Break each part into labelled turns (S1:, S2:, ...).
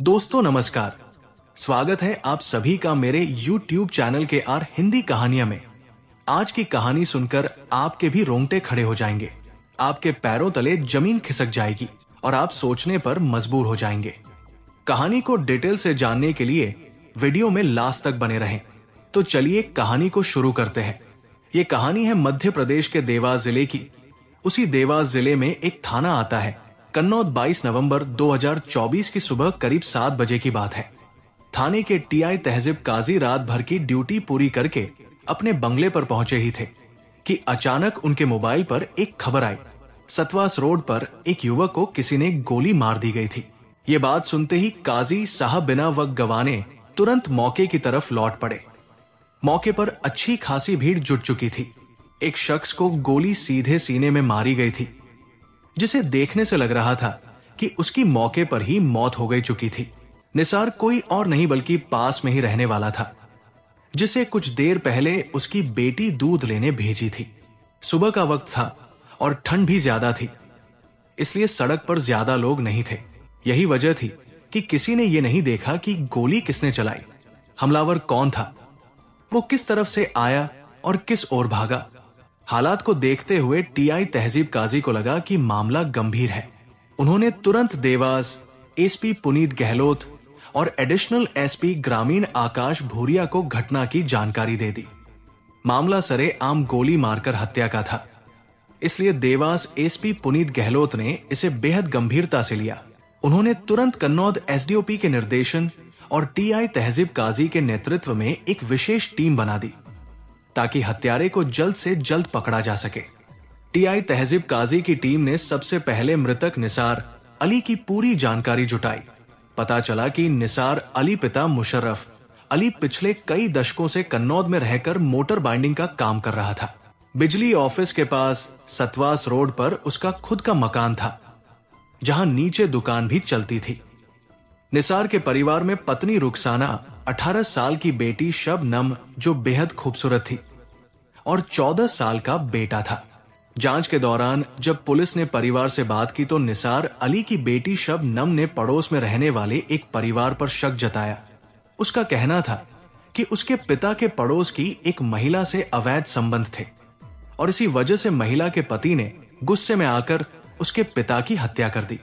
S1: दोस्तों नमस्कार। स्वागत है आप सभी का मेरे YouTube चैनल के आर हिंदी कहानियां में। आज की कहानी सुनकर आपके भी रोंगटे खड़े हो जाएंगे, आपके पैरों तले जमीन खिसक जाएगी और आप सोचने पर मजबूर हो जाएंगे। कहानी को डिटेल से जानने के लिए वीडियो में लास्ट तक बने रहें। तो चलिए कहानी को शुरू करते हैं। ये कहानी है मध्य प्रदेश के देवास जिले की। उसी देवास जिले में एक थाना आता है। कन्नौज 22 नवंबर 2024 की सुबह करीब 7 बजे की बात है। थाने के टीआई तहजीब काजी रात भर की ड्यूटी पूरी करके अपने बंगले पर पहुंचे ही थे कि अचानक उनके मोबाइल पर एक खबर आई। सतवास रोड पर एक युवक को किसी ने गोली मार दी गई थी। ये बात सुनते ही काजी साहब बिना वक्त गवाने तुरंत मौके की तरफ लौट पड़े। मौके पर अच्छी खासी भीड़ जुट चुकी थी। एक शख्स को गोली सीधे सीने में मारी गई थी, जिसे देखने से लग रहा था कि उसकी मौके पर ही मौत हो गई चुकी थी। निसार कोई और नहीं बल्कि पास में ही रहने वाला था, जिसे कुछ देर पहले उसकी बेटी दूध लेने भेजी थी। सुबह का वक्त था और ठंड भी ज्यादा थी, इसलिए सड़क पर ज्यादा लोग नहीं थे। यही वजह थी कि किसी ने यह नहीं देखा कि गोली किसने चलाई, हमलावर कौन था, वो किस तरफ से आया और किस ओर भागा। हालात को देखते हुए टीआई तहजीब काजी को लगा कि मामला गंभीर है। उन्होंने तुरंत देवास एसपी पुनीत गहलोत और एडिशनल एसपी ग्रामीण आकाश भूरिया को घटना की जानकारी दे दी। मामला सरेआम गोली मारकर हत्या का था, इसलिए देवास एसपी पुनीत गहलोत ने इसे बेहद गंभीरता से लिया। उन्होंने तुरंत कन्नौज एसडीओपी के निर्देशन और टीआई तहजीब काजी के नेतृत्व में एक विशेष टीम बना दी ताकि हत्यारे को जल्द से जल्द पकड़ा जा सके। टीआई तहजीब काजी की टीम ने सबसे पहले मृतक निसार अली की पूरी जानकारी जुटाई। पता चला कि निसार अली पिता मुशर्रफ अली पिछले कई दशकों से कन्नौज में रहकर मोटर बाइंडिंग का काम कर रहा था। बिजली ऑफिस के पास सतवास रोड पर उसका खुद का मकान था, जहां नीचे दुकान भी चलती थी। निसार के परिवार में पत्नी रुखसाना, 18 साल की बेटी शबनम जो बेहद खूबसूरत थी, और 14 साल का बेटा था। जांच के दौरान जब पुलिस ने परिवार से बात की तो निसार अली की बेटी शबनम ने पड़ोस में रहने वाले एक परिवार पर शक जताया। उसका कहना था कि उसके पिता के पड़ोस की एक महिला से अवैध संबंध थे और इसी वजह से महिला के पति ने गुस्से में आकर उसके पिता की हत्या कर दी।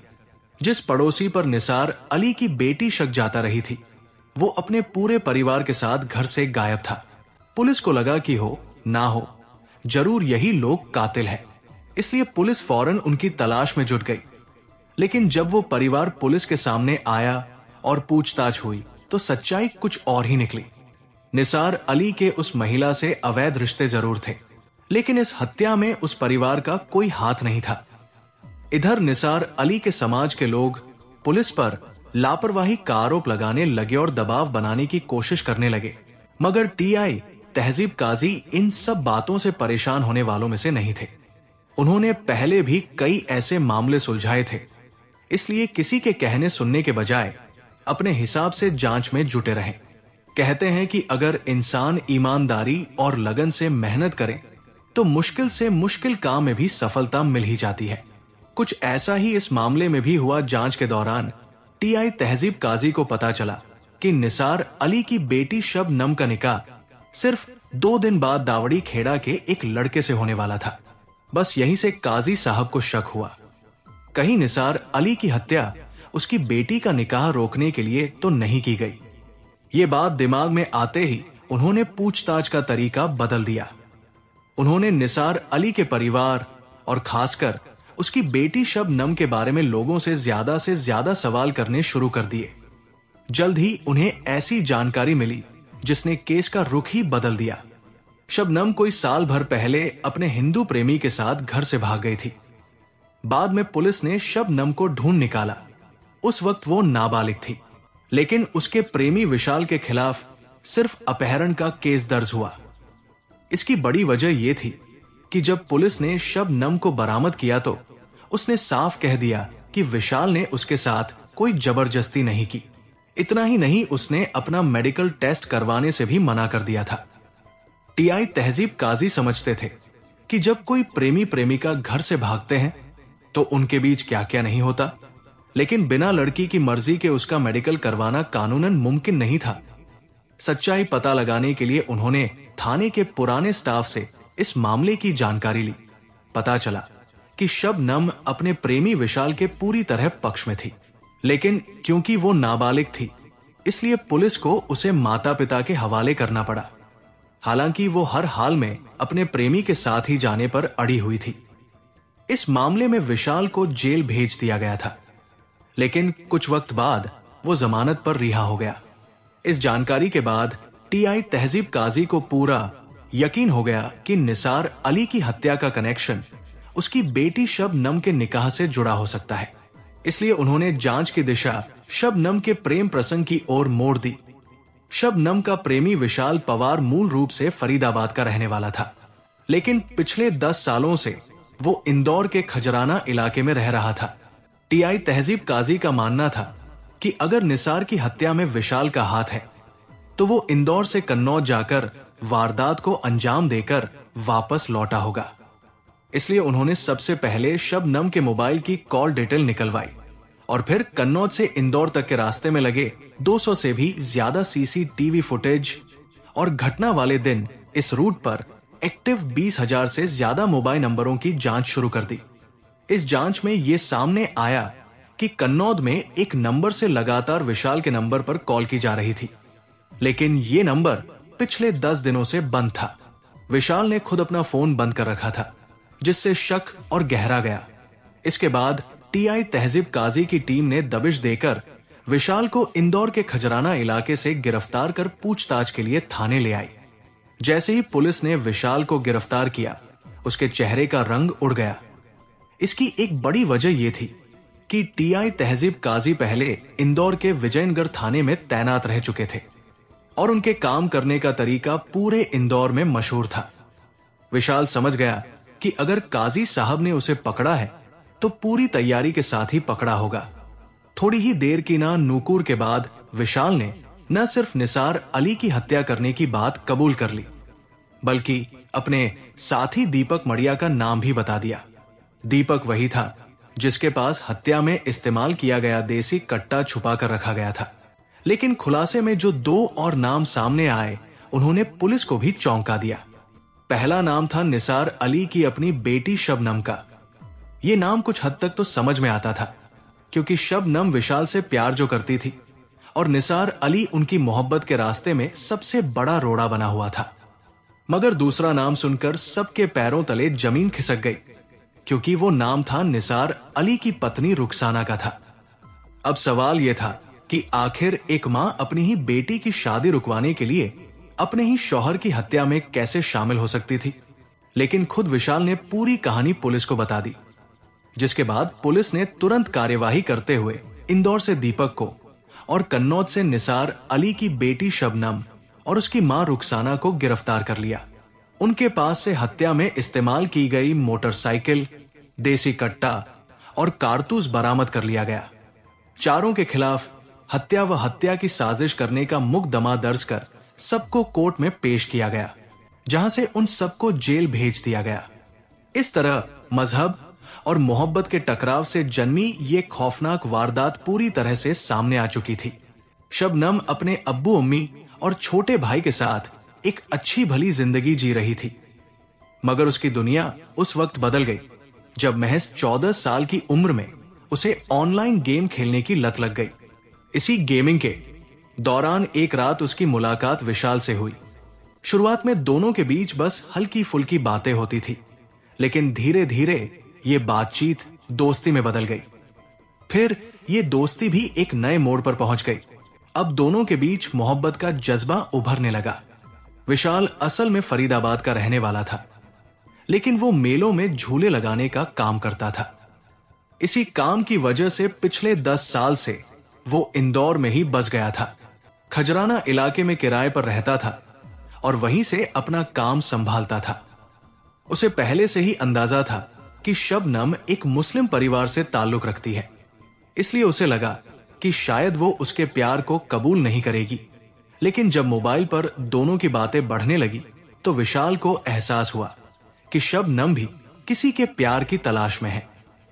S1: जिस पड़ोसी पर निसार अली की बेटी शक जाता रही थी, वो अपने पूरे परिवार के साथ घर से गायब था। पुलिस को लगा कि हो ना हो जरूर यही लोग कातिल हैं, इसलिए पुलिस फौरन उनकी तलाश में जुट गई। लेकिन जब वो परिवार पुलिस के सामने आया और पूछताछ हुई तो सच्चाई कुछ और ही निकली। निसार अली के उस महिला से अवैध रिश्ते जरूर थे, लेकिन इस हत्या में उस परिवार का कोई हाथ नहीं था। इधर निसार अली के समाज के लोग पुलिस पर लापरवाही का आरोप लगाने लगे और दबाव बनाने की कोशिश करने लगे, मगर टीआई तहजीब काजी इन सब बातों से परेशान होने वालों में से नहीं थे। उन्होंने पहले भी कई ऐसे मामले सुलझाए थे, इसलिए किसी के कहने सुनने के बजाय अपने हिसाब से जांच में जुटे रहें। कहते हैं कि अगर इंसान ईमानदारी और लगन से मेहनत करे तो मुश्किल से मुश्किल काम में भी सफलता मिल ही जाती है। कुछ ऐसा ही इस मामले में भी हुआ। जांच के दौरान टीआई तहजीब काजी को पता चला कि निसार अली की बेटी शबनम का निकाह सिर्फ 2 दिन बाद दावड़ी खेड़ा के एक लड़के से होने वाला था। बस यहीं से काजी साहब को शक हुआ, कहीं निसार अली की हत्या उसकी बेटी का निकाह रोकने के लिए तो नहीं की गई। ये बात दिमाग में आते ही उन्होंने पूछताछ का तरीका बदल दिया। उन्होंने निसार अली के परिवार और खासकर उसकी बेटी शबनम के बारे में लोगों से ज्यादा सवाल करने शुरू कर दिए। जल्द ही उन्हें ऐसी जानकारी मिली जिसने केस का रुख ही बदल दिया। शबनम कोई साल भर पहले अपने हिंदू प्रेमी के साथ घर से भाग गई थी। बाद में पुलिस ने शबनम को ढूंढ निकाला। उस वक्त वो नाबालिग थी, लेकिन उसके प्रेमी विशाल के खिलाफ सिर्फ अपहरण का केस दर्ज हुआ। इसकी बड़ी वजह यह थी कि जब पुलिस ने शबनम को बरामद किया तो उसने साफ कह दिया कि विशाल ने उसके साथ कोई जबरदस्ती नहीं की। इतना ही नहीं, उसने अपना मेडिकल टेस्ट करवाने से भी मना कर दिया था। टीआई तहजीब काजी समझते थे कि जब कोई प्रेमी प्रेमिका घर से भागते हैं तो उनके बीच क्या क्या नहीं होता, लेकिन बिना लड़की की मर्जी के उसका मेडिकल करवाना कानूनन मुमकिन नहीं था। सच्चाई पता लगाने के लिए उन्होंने थाने के पुराने स्टाफ से इस मामले की जानकारी ली। पता चला कि शबनम अपने प्रेमी विशाल के पूरी तरह पक्ष में थी, लेकिन क्योंकि वो नाबालिग थी इसलिए पुलिस को उसे माता पिता के हवाले करना पड़ा। हालांकि वो हर हाल में अपने प्रेमी के साथ ही जाने पर अड़ी हुई थी। इस मामले में विशाल को जेल भेज दिया गया था, लेकिन कुछ वक्त बाद वो जमानत पर रिहा हो गया। इस जानकारी के बाद टीआई तहजीब काजी को पूरा यकीन हो गया कि निसार अली की हत्या का कनेक्शन उसकी बेटी शबनम के निकाह से जुड़ा हो सकता है। इसलिए उन्होंने जांच की दिशा शबनम के प्रेम प्रसंग की ओर मोड़ दी। शबनम का प्रेमी विशाल पवार मूल रूप से फरीदाबाद का रहने वाला था, लेकिन पिछले 10 सालों से वो इंदौर के खजराना इलाके में रह रहा था। टीआई तहजीब काजी का मानना था कि अगर निसार की हत्या में विशाल का हाथ है तो वो इंदौर से कन्नौज जाकर वारदात को अंजाम देकर वापस लौटा होगा। इसलिए उन्होंने सबसे पहले शबनम के मोबाइल की कॉल डिटेल निकलवाई और फिर कन्नौज से इंदौर तक के रास्ते में लगे 200 से भी ज्यादा सीसीटीवी फुटेज और घटना वाले दिन इस रूट पर एक्टिव 20,000 से ज्यादा मोबाइल नंबरों की जांच शुरू कर दी। इस जांच में यह सामने आया कि कन्नौज में एक नंबर से लगातार विशाल के नंबर पर कॉल की जा रही थी, लेकिन ये नंबर पिछले 10 दिनों से बंद था। विशाल ने खुद अपना फोन बंद कर रखा था, जिससे शक और गहरा गया। इसके बाद टीआई तहजीब काजी की टीम ने दबिश देकर विशाल को इंदौर के खजराना इलाके से गिरफ्तार कर पूछताछ के लिए थाने ले आई। जैसे ही पुलिस ने विशाल को गिरफ्तार किया, उसके चेहरे का रंग उड़ गया। इसकी एक बड़ी वजह यह थी कि टीआई तहजीब काजी पहले इंदौर के विजयनगर थाने में तैनात रह चुके थे और उनके काम करने का तरीका पूरे इंदौर में मशहूर था। विशाल समझ गया कि अगर काजी साहब ने उसे पकड़ा है तो पूरी तैयारी के साथ ही पकड़ा होगा। थोड़ी ही देर की ना नूकुर के बाद विशाल ने न सिर्फ निसार अली की हत्या करने की बात कबूल कर ली, बल्कि अपने साथी दीपक मड़िया का नाम भी बता दिया। दीपक वही था जिसके पास हत्या में इस्तेमाल किया गया देसी कट्टा छुपा कर रखा गया था। लेकिन खुलासे में जो 2 और नाम सामने आए, उन्होंने पुलिस को भी चौंका दिया। पहला नाम था निसार अली की अपनी बेटी शबनम का। यह नाम कुछ हद तक तो समझ में आता था, क्योंकि शबनम विशाल से प्यार जो करती थी और निसार अली उनकी मोहब्बत के रास्ते में सबसे बड़ा रोड़ा बना हुआ था। मगर दूसरा नाम सुनकर सबके पैरों तले जमीन खिसक गई, क्योंकि वो नाम था निसार अली की पत्नी रुखसाना का था। अब सवाल यह था कि आखिर एक मां अपनी ही बेटी की शादी रुकवाने के लिए अपने ही शौहर की हत्या में कैसे शामिल हो सकती थी। लेकिन खुद विशाल ने पूरी कहानी पुलिस को बता दी, जिसके बाद पुलिस ने तुरंत कार्यवाही करते हुए इंदौर से दीपक को और कन्नौज से निसार अली की बेटी शबनम और उसकी मां रुखसाना को गिरफ्तार कर लिया। उनके पास से हत्या में इस्तेमाल की गई मोटरसाइकिल, देसी कट्टा और कारतूस बरामद कर लिया गया। चारों के खिलाफ हत्या व हत्या की साजिश करने का मुकदमा दर्ज कर सबको कोर्ट में पेश किया गया, जहां से उन सबको जेल भेज दिया गया। इस तरह मजहब और मोहब्बत के टकराव से जन्मी ये खौफनाक वारदात पूरी तरह से सामने आ चुकी थी। शबनम अपने अब्बू अम्मी और छोटे भाई के साथ एक अच्छी भली जिंदगी जी रही थी, मगर उसकी दुनिया उस वक्त बदल गई जब महज 14 साल की उम्र में उसे ऑनलाइन गेम खेलने की लत लग गई। इसी गेमिंग के दौरान एक रात उसकी मुलाकात विशाल से हुई। शुरुआत में दोनों के बीच बस हल्की फुल्की बातें होती थी, लेकिन धीरे धीरे ये बातचीत दोस्ती में बदल गई। फिर ये दोस्ती भी एक नए मोड़ पर पहुंच गई। अब दोनों के बीच मोहब्बत का जज्बा उभरने लगा। विशाल असल में फरीदाबाद का रहने वाला था, लेकिन वो मेलों में झूले लगाने का काम करता था। इसी काम की वजह से पिछले 10 साल से वो इंदौर में ही बस गया था। खजराना इलाके में किराए पर रहता था और वहीं से अपना काम संभालता था। उसे पहले से ही अंदाजा था कि शबनम एक मुस्लिम परिवार से ताल्लुक रखती है, इसलिए उसे लगा कि शायद वो उसके प्यार को कबूल नहीं करेगी। लेकिन जब मोबाइल पर दोनों की बातें बढ़ने लगी तो विशाल को एहसास हुआ कि शबनम भी किसी के प्यार की तलाश में है।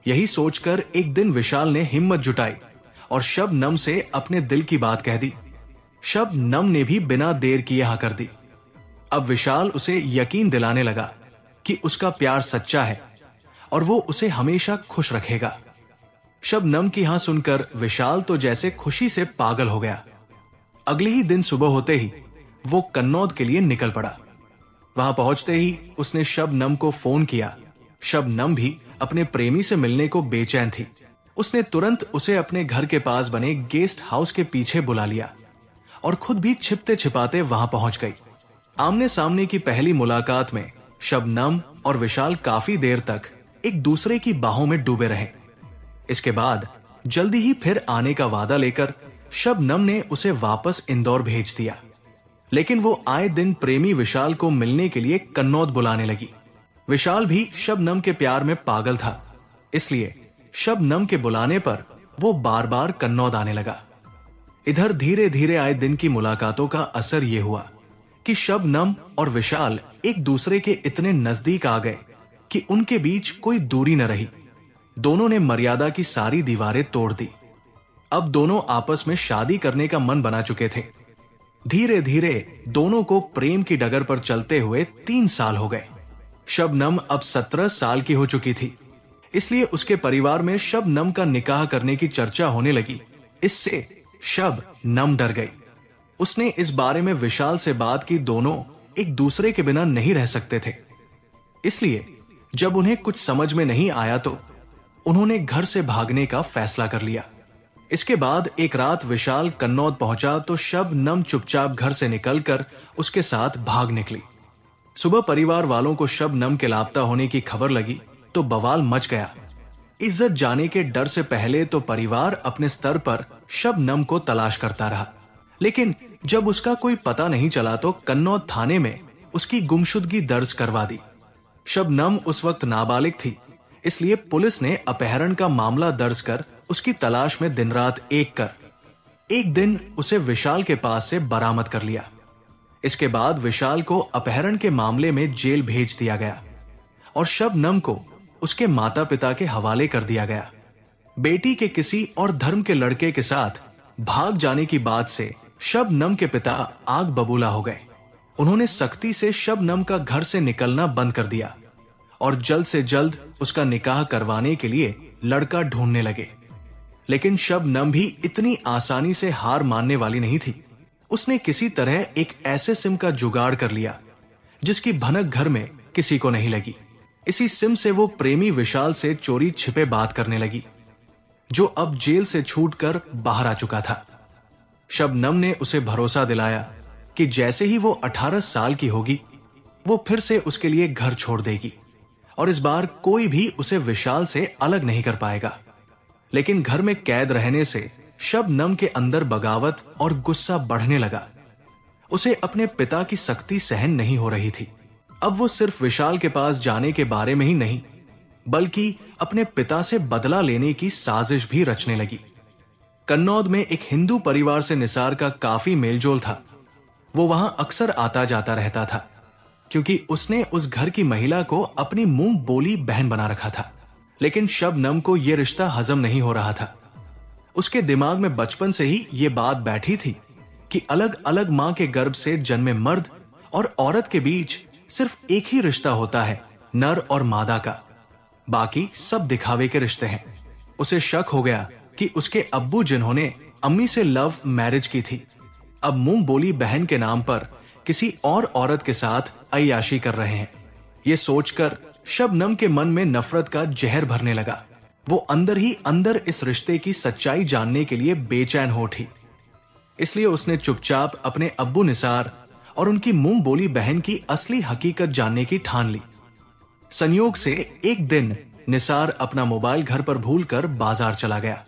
S1: यही सोचकर एक दिन विशाल ने हिम्मत जुटाई और शबनम से अपने दिल की बात कह दी। शबनम ने भी बिना देर किए हाँ कर दी। अब विशाल उसे यकीन दिलाने लगा कि उसका प्यार सच्चा है और वो उसे हमेशा खुश रखेगा। शबनम की हां सुनकर विशाल तो जैसे खुशी से पागल हो गया। अगले ही दिन सुबह होते ही वो कन्नौद के लिए निकल पड़ा। वहां पहुंचते ही उसने शबनम को फोन किया। शबनम भी अपने प्रेमी से मिलने को बेचैन थी। उसने तुरंत उसे अपने घर के पास बने गेस्ट हाउस के पीछे बुला लिया और खुद भी छिपते छिपाते वहां पहुंच गई। आमने सामने की पहली मुलाकात में शबनम और विशाल काफी देर तक एक दूसरे की बाहों में डूबे रहे। इसके बाद जल्दी ही फिर आने का वादा लेकर शबनम ने उसे वापस इंदौर भेज दिया। लेकिन वो आए दिन प्रेमी विशाल को मिलने के लिए कन्नौद बुलाने लगी। विशाल भी शबनम के प्यार में पागल था, इसलिए शबनम के बुलाने पर वो बार बार कन्नौद आने लगा। इधर धीरे धीरे आए दिन की मुलाकातों का असर ये हुआ कि शबनम और विशाल एक दूसरे के इतने नजदीक आ गए कि उनके बीच कोई दूरी न रही। दोनों ने मर्यादा की सारी दीवारें तोड़ दी। अब दोनों आपस में शादी करने का मन बना चुके थे। धीरे धीरे दोनों को प्रेम की डगर पर चलते हुए 3 साल हो गए। शबनम अब 17 साल की हो चुकी थी, इसलिए उसके परिवार में शबनम का निकाह करने की चर्चा होने लगी। इससे शबनम डर गई। उसने इस बारे में विशाल से बात की। दोनों एक दूसरे के बिना नहीं रह सकते थे, इसलिए जब उन्हें कुछ समझ में नहीं आया तो उन्होंने घर से भागने का फैसला कर लिया। इसके बाद एक रात विशाल कन्नौद पहुंचा तो शबनम चुपचाप घर से निकलकर उसके साथ भाग निकली। सुबह परिवार वालों को शबनम के लापता होने की खबर लगी तो बवाल मच गया। इज्जत जाने के डर से पहले तो परिवार अपने स्तर पर शबनम को तलाश करता रहा, लेकिन जब उसका कोई पता नहीं चला तो कन्नौद थाने में उसकी गुमशुदगी दर्ज करवा दी। शबनम उस वक्त नाबालिग थी, इसलिए पुलिस ने अपहरण का मामला दर्ज कर उसकी तलाश में दिन रात एक दिन उसे विशाल के पास से बरामद कर लिया। इसके बाद विशाल को अपहरण के मामले में जेल भेज दिया गया और शबनम को उसके माता पिता के हवाले कर दिया गया। बेटी के किसी और धर्म के लड़के के साथ भाग जाने की बात से शबनम के पिता आग बबूला हो गए। उन्होंने सख्ती से शबनम का घर से निकलना बंद कर दिया और जल्द से जल्द उसका निकाह करवाने के लिए लड़का ढूंढने लगे। लेकिन शबनम भी इतनी आसानी से हार मानने वाली नहीं थी। उसने किसी तरह एक ऐसे सिम का जुगाड़ कर लिया जिसकी भनक घर में किसी को नहीं लगी। इसी सिम से वो प्रेमी विशाल से चोरी छिपे बात करने लगी, जो अब जेल से छूटकर बाहर आ चुका था। शबनम ने उसे भरोसा दिलाया कि जैसे ही वो 18 साल की होगी वो फिर से उसके लिए घर छोड़ देगी और इस बार कोई भी उसे विशाल से अलग नहीं कर पाएगा। लेकिन घर में कैद रहने से शबनम के अंदर बगावत और गुस्सा बढ़ने लगा। उसे अपने पिता की सख्ती सहन नहीं हो रही थी। अब वो सिर्फ विशाल के पास जाने के बारे में ही नहीं, बल्कि अपने पिता से बदला लेने की साजिश भी रचने लगी। कन्नौद में एक हिंदू परिवार से निसार का काफी मेलजोल था। वो वहां अक्सर आता जाता रहता था, क्योंकि उसने उस घर की महिला को अपनी मुंह बोली बहन बना रखा था। लेकिन शबनम को यह रिश्ता हजम नहीं हो रहा था। उसके दिमाग में बचपन से ही ये बात बैठी थी कि अलग अलग मां के गर्भ से जन्मे मर्द और औरत के बीच सिर्फ एक ही रिश्ता होता है, नर और मादा का। बाकी सब दिखावे के रिश्ते हैं। उसे शक हो गया कि उसके अब्बू जिन्होंने अम्मी से लव मैरिज की थी, अब मुंह बोली बहन के नाम पर किसी और औरत के साथ अय्याशी कर रहे हैं। ये सोचकर शबनम के मन में नफरत का जहर भरने लगा। वो अंदर ही अंदर इस रिश्ते की सच्चाई जानने के लिए बेचैन हो उठी। इसलिए उसने चुपचाप अपने अब्बू निसार और उनकी मुंह बोली बहन की असली हकीकत जानने की ठान ली। संयोग से एक दिन निसार अपना मोबाइल घर पर भूलकर बाजार चला गया।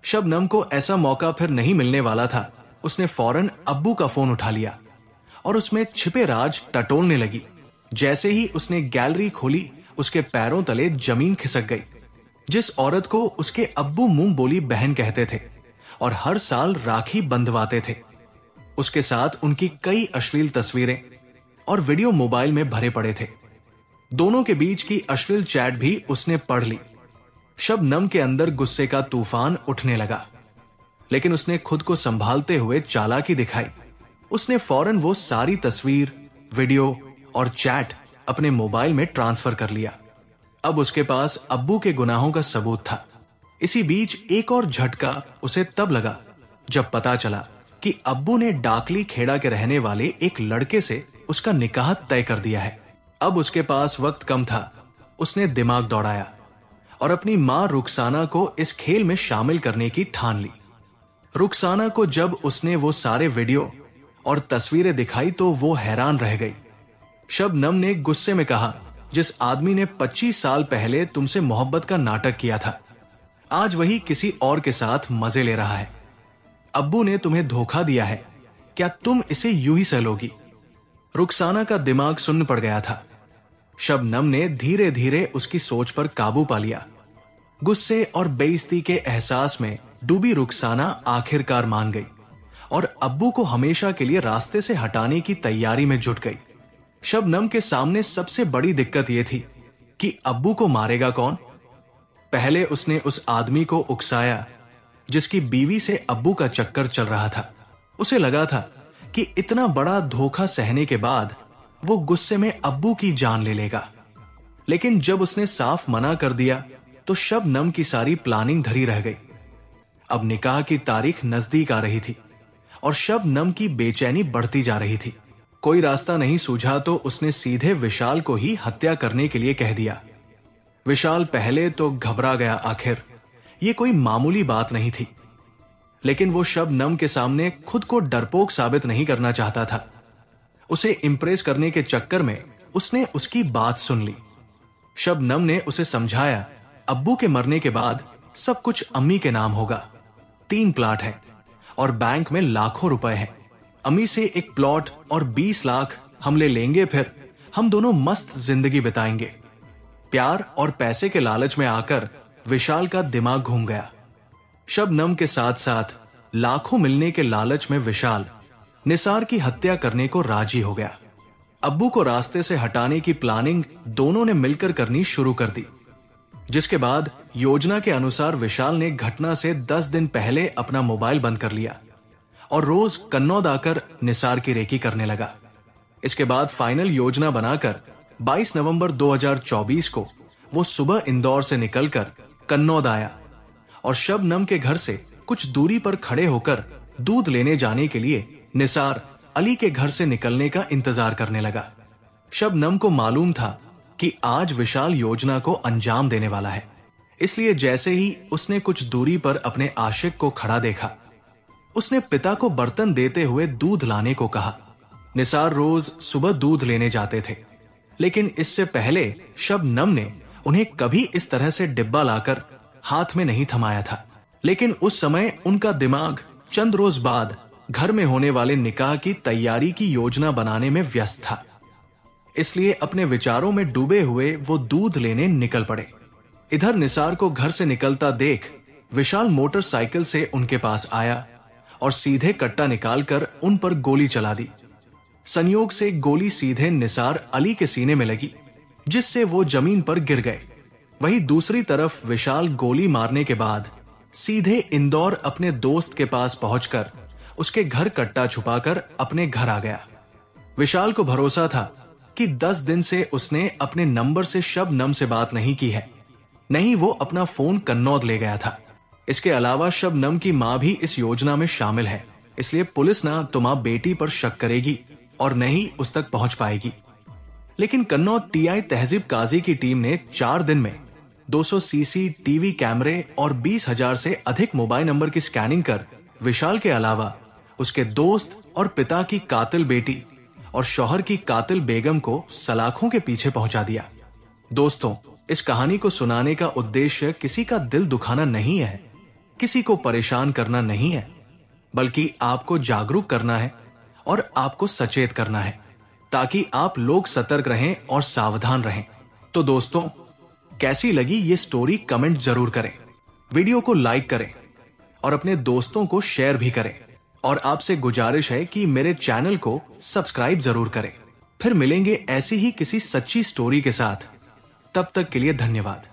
S1: शबनम को ऐसा मौका फिर नहीं मिलने वाला था। उसने फौरन अब्बू का फोन उठा लिया और उसमें छिपे राज टटोलने लगी। जैसे ही उसने गैलरी खोली, उसके पैरों तले जमीन खिसक गई। जिस औरत को उसके अब्बू मुंह बोली बहन कहते थे और हर साल राखी बंधवाते थे, उसके साथ उनकी कई अश्लील तस्वीरें और वीडियो मोबाइल में भरे पड़े थे। दोनों के बीच की अश्लील चैट भी उसने पढ़ ली। शबनम के अंदर गुस्से का तूफान उठने लगा, लेकिन उसने खुद को संभालते हुए चालाकी दिखाई। उसने फौरन वो सारी तस्वीर, वीडियो और चैट अपने मोबाइल में ट्रांसफर कर लिया। अब उसके पास अब्बू के गुनाहों का सबूत था। इसी बीच एक और झटका उसे तब लगा जब पता चला कि अब्बू ने डाकली खेड़ा के रहने वाले एक लड़के से उसका निकाह तय कर दिया है। अब उसके पास वक्त कम था। उसने दिमाग दौड़ाया और अपनी मां रुखसाना को इस खेल में शामिल करने की ठान ली। रुखसाना को जब उसने वो सारे वीडियो और तस्वीरें दिखाई तो वो हैरान रह गई। शबनम ने गुस्से में कहा, जिस आदमी ने 25 साल पहले तुमसे मोहब्बत का नाटक किया था, आज वही किसी और के साथ मजे ले रहा है। अब्बू ने तुम्हें धोखा दिया है, क्या तुम इसे यूं ही सह लोगी? रुखसाना का दिमाग सुन्न पड़ गया था। शबनम ने धीरे धीरे उसकी सोच पर काबू पा लिया। गुस्से और बेइज्जती के एहसास में डूबी रुखसाना आखिरकार मान गई और अब्बू को हमेशा के लिए रास्ते से हटाने की तैयारी में जुट गई। शबनम के सामने सबसे बड़ी दिक्कत यह थी कि अब्बू को मारेगा कौन? पहले उसने उस आदमी को उकसाया जिसकी बीवी से अब्बू का चक्कर चल रहा था। उसे लगा था कि इतना बड़ा धोखा सहने के बाद वो गुस्से में अब्बू की जान ले लेगा, लेकिन जब उसने साफ मना कर दिया तो शबनम की सारी प्लानिंग धरी रह गई। अब निकाह की तारीख नजदीक आ रही थी और शबनम की बेचैनी बढ़ती जा रही थी। कोई रास्ता नहीं सूझा तो उसने सीधे विशाल को ही हत्या करने के लिए कह दिया। विशाल पहले तो घबरा गया, आखिर ये कोई मामूली बात नहीं थी, लेकिन वो शबनम के सामने खुद को डरपोक साबित नहीं करना चाहता था। उसे इंप्रेस करने के चक्कर में उसने उसकी बात सुन ली। शबनम ने उसे समझाया, अब्बू के मरने के बाद सब कुछ अम्मी के नाम होगा। 3 प्लाट है और बैंक में लाखों रुपए हैं। अम्मी से एक प्लॉट और 20 लाख हम ले लेंगे, फिर हम दोनों मस्त जिंदगी बिताएंगे। प्यार और पैसे के लालच में आकर विशाल का दिमाग घूम गया। शबनम के साथ साथ लाखों मिलने के लालच में विशाल निसार की हत्या करने को राजी हो गया। अब्बू को रास्ते से हटाने की प्लानिंग दोनों ने मिलकर करनी शुरू कर दी, जिसके बाद योजना के अनुसार विशाल ने घटना से 10 दिन पहले अपना मोबाइल बंद कर लिया और रोज कन्नौद आकर निसार की रेकी करने लगा। इसके बाद फाइनल योजना बनाकर 22 नवंबर 2024 को वो सुबह इंदौर से निकलकर कन्नौद आया और शबनम के घर से कुछ दूरी पर खड़े होकर दूध लेने जाने के लिए निसार अली के घर से निकलने का इंतजार करने लगा। शबनम को मालूम था कि आज विशाल योजना को अंजाम देने वाला है, इसलिए जैसे ही उसने कुछ दूरी पर अपने आशिक को खड़ा देखा, उसने पिता को बर्तन देते हुए दूध लाने को कहा। निसार रोज सुबह दूध लेने जाते थे, लेकिन इससे पहले शबनम ने उन्हें कभी इस तरह से डिब्बा लाकर हाथ में नहीं थमाया था। लेकिन उस समय उनका दिमाग चंद रोज बाद घर में होने वाले निकाह की तैयारी की योजना बनाने में व्यस्त था, इसलिए अपने विचारों में डूबे हुए वो दूध लेने निकल पड़े। इधर निसार को घर से निकलता देख विशाल मोटरसाइकिल से उनके पास आया और सीधे कट्टा निकालकर उन पर गोली चला दी। संयोग से गोली सीधे निसार अली के सीने में लगी, जिससे वो जमीन पर गिर गए। वहीं दूसरी तरफ विशाल गोली मारने के बाद सीधे इंदौर अपने दोस्त के पास पहुंचकर उसके घर कट्टा छुपाकर अपने घर आ गया। विशाल को भरोसा था कि 10 दिन से उसने अपने नंबर से शबनम से बात नहीं की है, नहीं वो अपना फोन कन्नौद ले गया था। इसके अलावा शबनम की मां भी इस योजना में शामिल है, इसलिए पुलिस ना तो मां बेटी पर शक करेगी और न ही उस तक पहुंच पाएगी। लेकिन कन्नौद टीआई तहजीब काजी की टीम ने 4 दिन में 200 सीसीटीवी कैमरे और 20,000 से अधिक मोबाइल नंबर की स्कैनिंग कर विशाल के अलावा उसके दोस्त और पिता की कातिल बेटी और शौहर की कातिल बेगम को सलाखों के पीछे पहुंचा दिया। दोस्तों, इस कहानी को सुनाने का उद्देश्य किसी का दिल दुखाना नहीं है, किसी को परेशान करना नहीं है, बल्कि आपको जागरूक करना है और आपको सचेत करना है, ताकि आप लोग सतर्क रहें और सावधान रहें। तो दोस्तों, कैसी लगी ये स्टोरी कमेंट जरूर करें, वीडियो को लाइक करें और अपने दोस्तों को शेयर भी करें। और आपसे गुजारिश है कि मेरे चैनल को सब्सक्राइब जरूर करें। फिर मिलेंगे ऐसी ही किसी सच्ची स्टोरी के साथ। तब तक के लिए धन्यवाद।